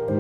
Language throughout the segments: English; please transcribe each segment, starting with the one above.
To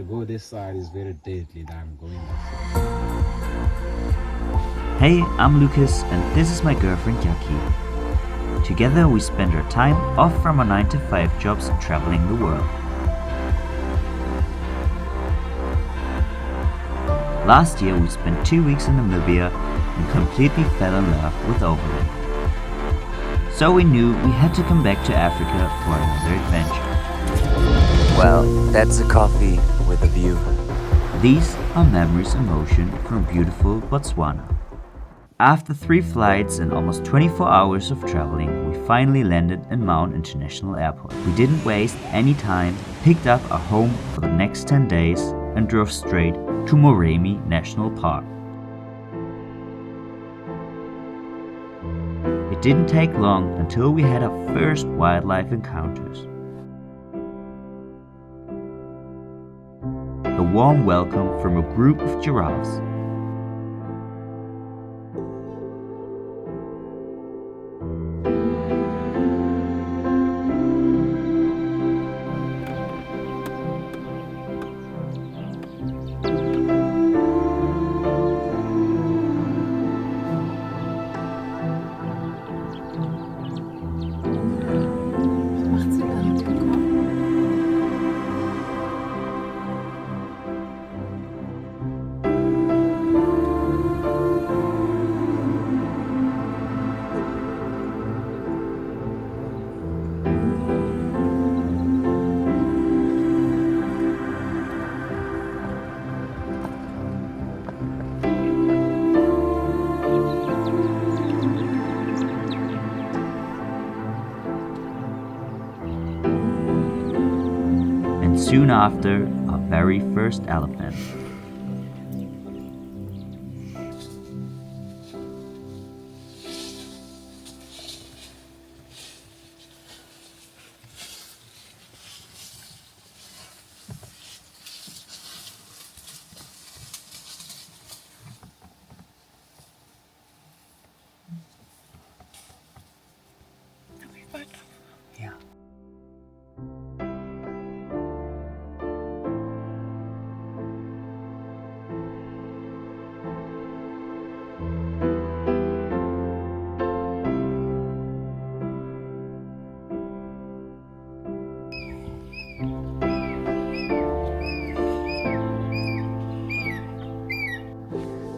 go this side is very deadly that I'm going that side. Hey, I'm Lucas and this is my girlfriend Jaci. Together we spend our time off from our 9-to-5 jobs traveling the world. Last year we spent 2 weeks in Namibia and completely fell in love with overlanding. So we knew we had to come back to Africa for another adventure. Well, that's a coffee with a view. These are memories in motion from beautiful Botswana. After 3 flights and almost 24 hours of traveling, we finally landed in Maun International Airport. We didn't waste any time, picked up a home for the next 10 days and drove straight to Moremi National Park. It didn't take long until we had our first wildlife encounters. A warm welcome from a group of giraffes. And soon after, our very first elephant. Yeah.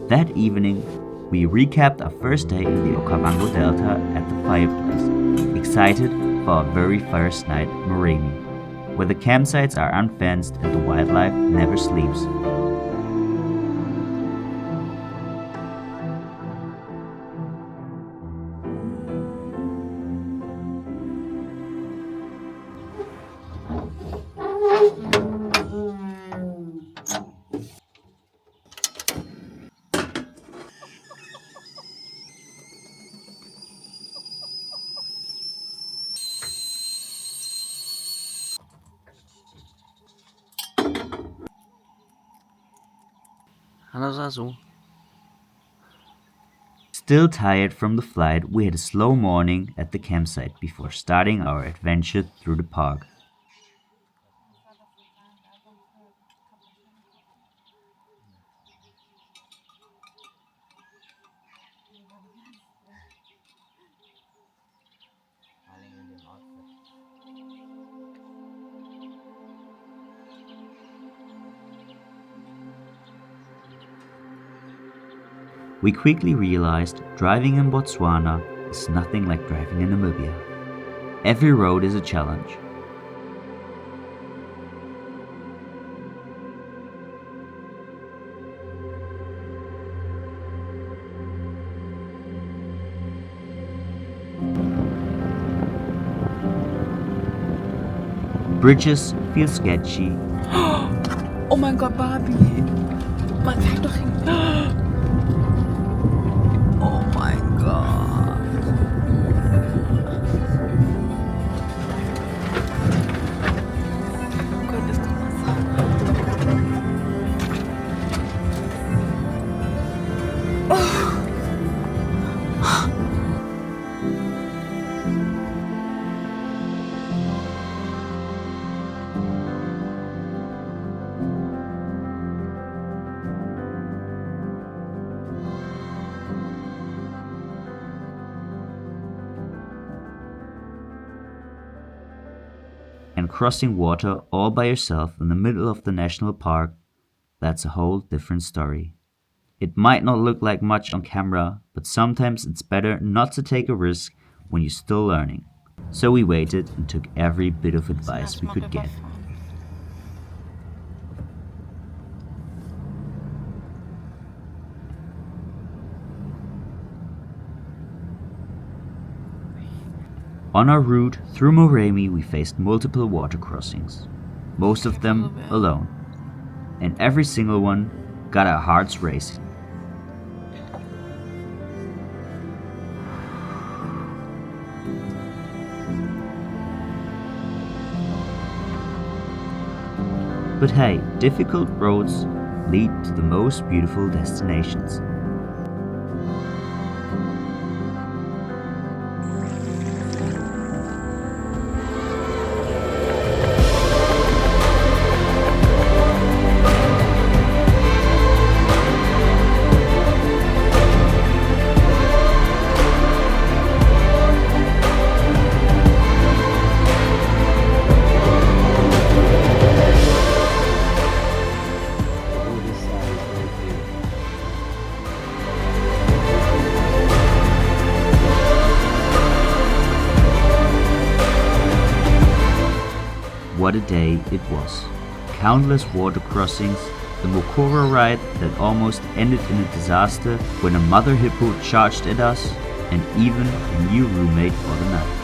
That evening, we recapped our first day in the Okavango Delta at the fireplace, excited for our very first night in Moremi, where the campsites are unfenced and the wildlife never sleeps. Hallo Sasu. Still tired from the flight, we had a slow morning at the campsite before starting our adventure through the park. We quickly realized driving in Botswana is nothing like driving in Namibia. Every road is a challenge. Bridges feel sketchy. Oh mein Gott, Barbie. Man fährt doch hin. Oh mein Gott. Oh Gott, das kann man sagen. And crossing water all by yourself in the middle of the national park, that's a whole different story. It might not look like much on camera, but sometimes it's better not to take a risk when you're still learning. So we waited and took every bit of advice we could get. On our route through Moremi, we faced multiple water crossings, most of them alone, and every single one got our hearts racing. But hey, difficult roads lead to the most beautiful destinations. What a day it was. Countless water crossings, the mokoro ride that almost ended in a disaster when a mother hippo charged at us, and even a new roommate for the night.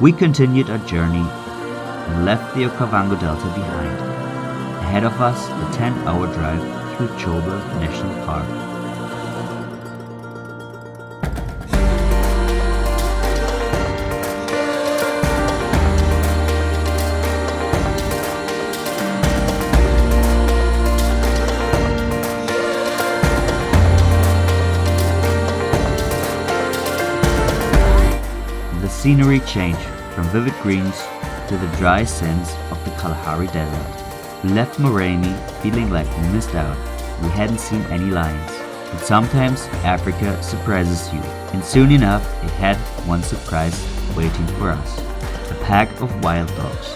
We continued our journey and left the Okavango Delta behind. Ahead of us, the 10-hour drive through Chobe National Park. The scenery changed from vivid greens to the dry sands of the Kalahari Desert. We left Moremi feeling like we missed out. We hadn't seen any lions. But sometimes Africa surprises you, and soon enough it had one surprise waiting for us. A pack of wild dogs.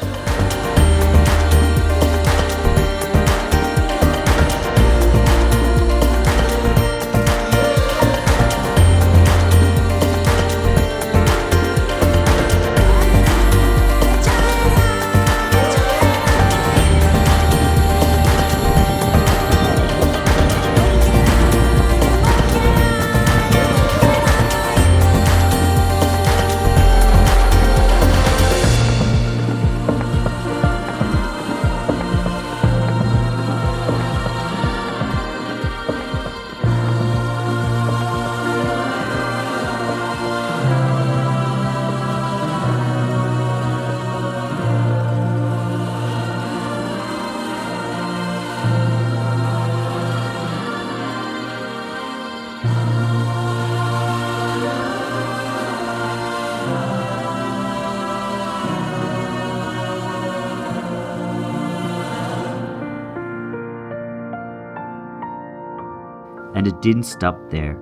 And it didn't stop there.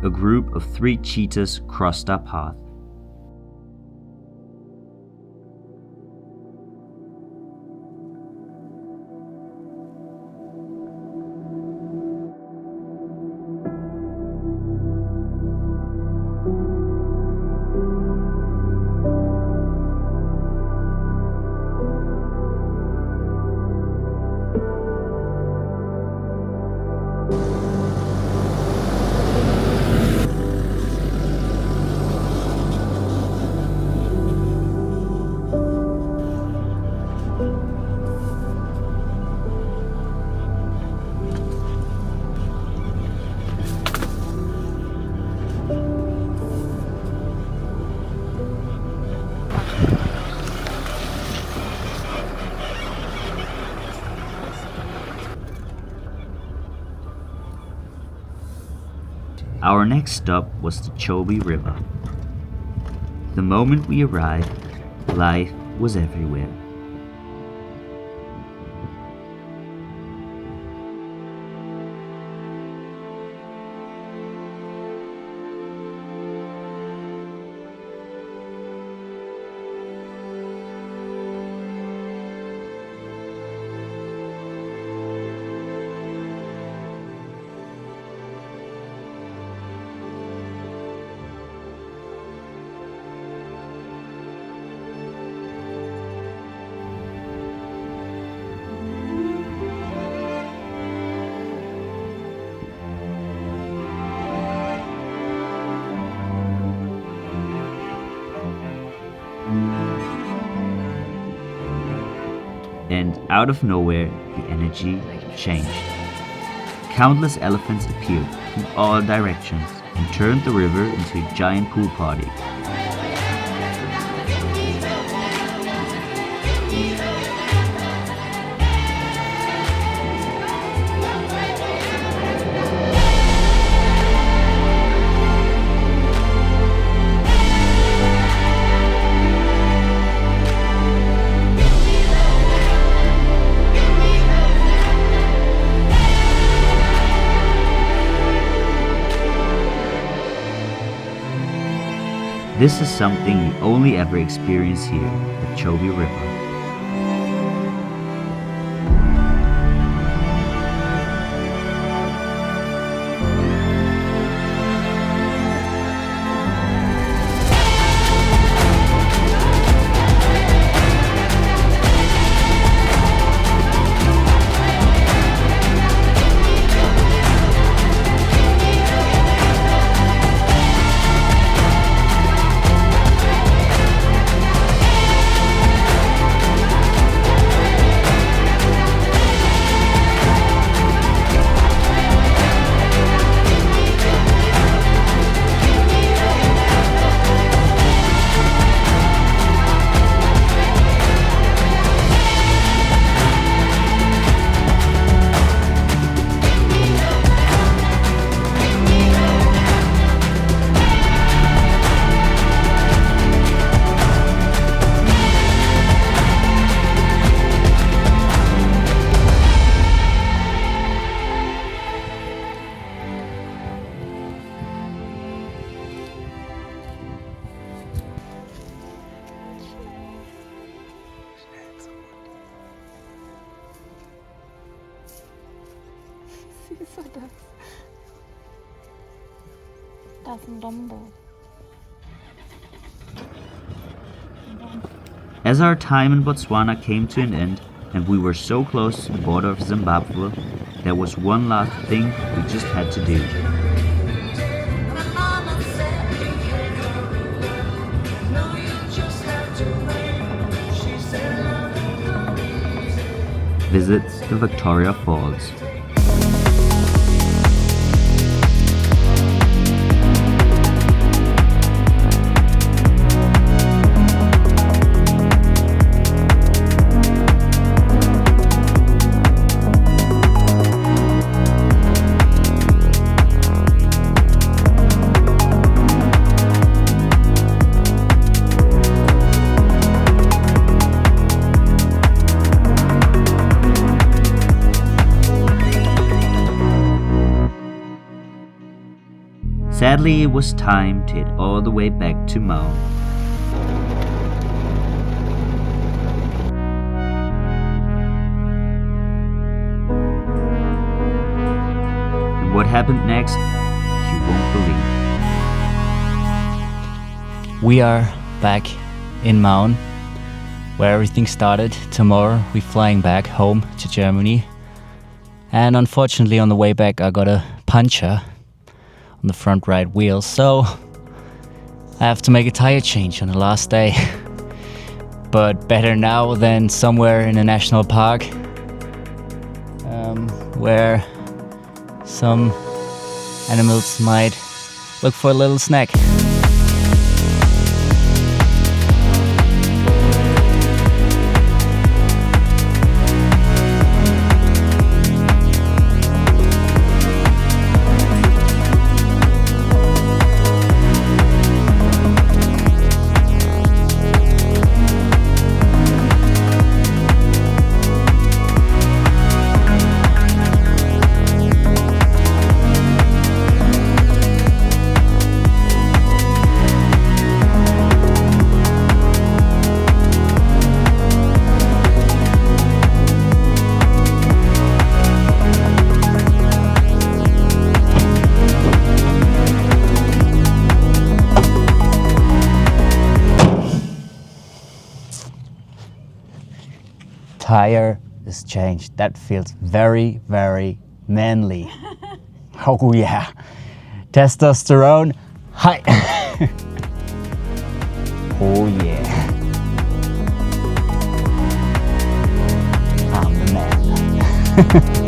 A group of 3 cheetahs crossed our path. Our next stop was the Chobe River. The moment we arrived, life was everywhere. And out of nowhere, the energy changed. Countless elephants appeared from all directions and turned the river into a giant pool party. This is something you only ever experience here at Chobe River. Das ist ein Dombo. As our time in Botswana came to an end and we were so close to the border of Zimbabwe, there was one last thing we just had to do. Visit the Victoria Falls. Sadly, it was time to head all the way back to Maun. And what happened next, you won't believe. We are back in Maun, where everything started. Tomorrow we're flying back home to Germany. And unfortunately on the way back I got a puncture on the front right wheel, so I have to make a tire change on the last day. But better now than somewhere in a national park, where some animals might look for a little snack. Tire is changed. That feels very, very manly. Oh yeah. Testosterone. Hi. Oh yeah. I'm the man.